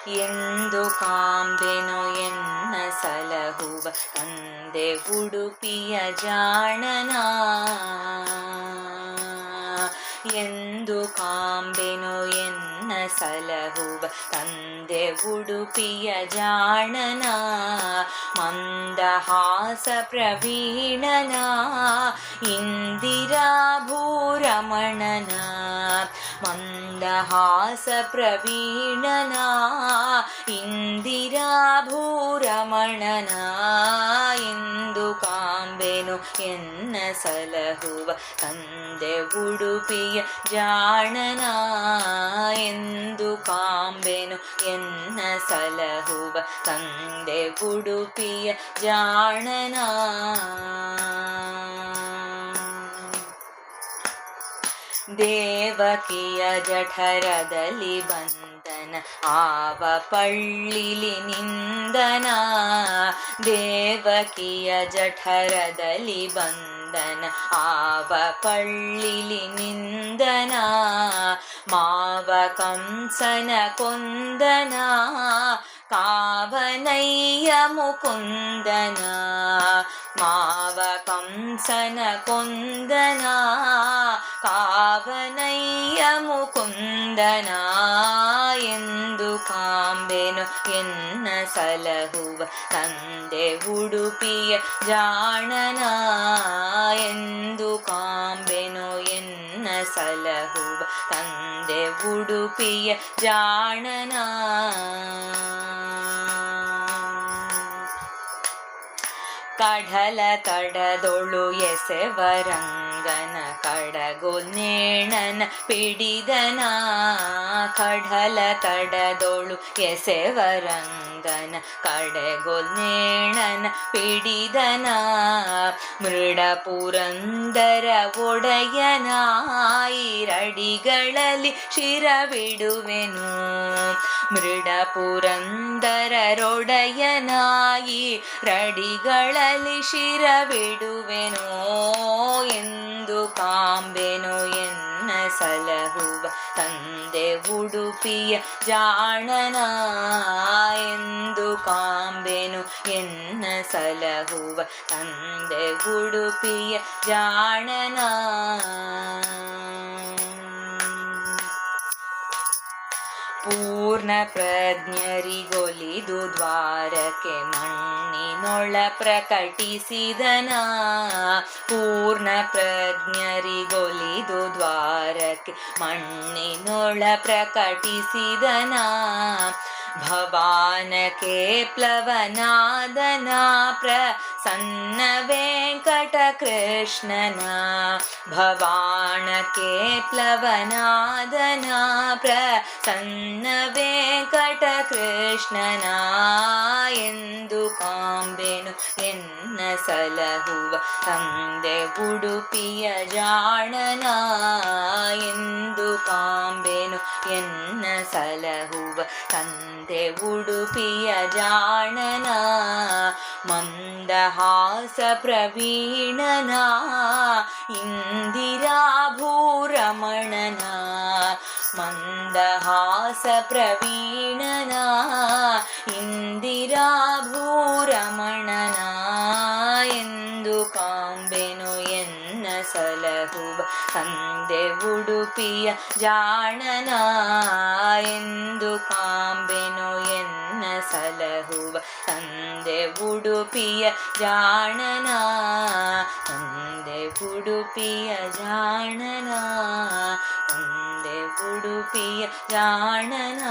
ಎಂದು ಕಾಂಬೆನು ಎನ್ನ ಸಲಹುವ ತಂದೆ ಉಡುಪಿಯ ಜಾಣನ. ಎಂದು ಕಾಂಬೆನು ಎನ್ನ ಸಲಹುವ ತಂದೆ ಉಡುಪಿಯ ಜಾಣನ. ಮಂದಹಾಸ ಪ್ರವೀಣನ ಇಂದಿರಾ ಭೂರಮಣನ. ಮಂದಹಾಸ ಪ್ರವೀಣನ ಇಂದಿರಾ ಭೂರಮಣನ. ಎಂದು ಕಾಂಬೆನು ಎನ್ನ ಸಲಹುವ ತಂದೆ ಉಡುಪಿಯ ಜಾಣನ. ಎಂದು ಕಾಂಬೆನು ಎನ್ನ ಸಲಹುವ ತಂದೆ ಉಡುಪಿಯ ಜಾಣನ. ದೇವಕಿಯ ಜಠರದಲ್ಲಿ ಬಂಧನ ಆವ ಪಳ್ಳಿಲಿ ನಿಂದನ. ದೇವಕಿಯ ಜಠರದಲ್ಲಿ ಬಂಧನ ಆವ ಪಳ್ಳಿಲಿ ನಿಂದನ. ಮಾವ ಕಂಸನ ಕೊಂದನ ಕಾವನಯ್ಯ ಮುಕುಂದನ. ಮಾವ ಕಂಸನ ಕೊಂದನ ಕಾವನಯ್ಯ ಮುಕುಂದನ. ಎಂದು ಕಾಂಬೆನು ಎನ್ನ ಸಲಹುವ ತಂದೆ ಉಡುಪಿಯ ಜಾಣನ. ಎಂದು ಕಾಂಬೆನು ಎನ್ನ ಸಲಹುವ ತಂದೆ ಉಡುಪಿಯ ಜಾಣನ. ಕಡಲ ತಡದೊಳು ಎಸೆವರಂಗನ ಕಡಗೊನ್ನೇಣನ ಪಿಡಿದನ. ಕಡಲ ತಡದೊಳು ಎಸೆವರಂಗನ ಕಡಗೊನ್ನೇಣನ ಪಿಡಿದನ. ಮೃಡ ಪುರಂದರ ಒಡೆಯನಾಯಿರಡಿಗಳಲ್ಲಿ ಶಿರವಿಡುವೆನು. ಮೃಡ ಪುರಂದರರೊಡೆಯನಾಯಿ ರಡಿಗಳಲ್ಲಿ ಶಿರವಿಡುವೆನೋ. ಎಂದು ಕಾಂಬೆನು ಎನ್ನ ಸಲಹುವ ತಂದೆ ಉಡುಪಿಯ ಜಾಣನ. ಎಂದು ಕಾಂಬೆನು ಎನ್ನ ಸಲಹುವ ತಂದೆ ಉಡುಪಿಯ ಜಾಣನ. ಪೂರ್ಣ ಪ್ರಜ್ಞರಿಗೊಲಿದು ದ್ವಾರಕ್ಕೆ ಮಣ್ಣಿನೊಳ ಪ್ರಕಟಿಸಿದನ. ಪೂರ್ಣ ಪ್ರಜ್ಞರಿಗೊಲಿದು ದ್ವಾರಕ್ಕೆ ಮಣ್ಣಿನೊಳ ಪ್ರಕಟಿಸಿದನ. ಭವಾನಕೆ ಪ್ಲವನಾದನ ಪ್ರಸನ್ನ ವೆಂಕಟ ಕೃಷ್ಣನ. ಭವಾನಕೆ ಪ್ಲವನಾದನ ಪ್ರಸನ್ನ ವೆಂಕಟ ಕೃಷ್ಣನ. ಎಂದು ಕಾಂಬೆನು ಎನ್ನ ಸಲಹುವ ತಂದೆ ಉಡುಪಿಯ ಜಾಣನ. ಎಂದು ಕಾಂಬೆನು ಎನ್ನ ಸಲಹುವ ತಂದೆ ಉಡುಪಿಯ ಜಾಣನ. ಮಂದಹಾಸ ಪ್ರವೀಣನ ಇಂದಿರಾ ಭೂರಮಣನ. ಮಂದಹಾಸ ಪ್ರವೀಣನ ಇಂದಿರಾ ಭೂರಮಣನ. ಎಂದು ಕಾಂಬೆನು ಎನ್ನ ಸಲಹುವ ತಂದೆ ಉಡುಪಿಯ ಜಾಣನ. ಎಂದು ಕಾಂಬೆನು ಎನ್ನ ಸಲಹುವ ತಂದೆ ಉಡುಪಿಯ ಜಾಣನ. ತಂದೆ ಉಡುಪಿಯ ಜಾಣನ. ತಂದೆ ಉಡುಪಿಯ ಜಾಣನ.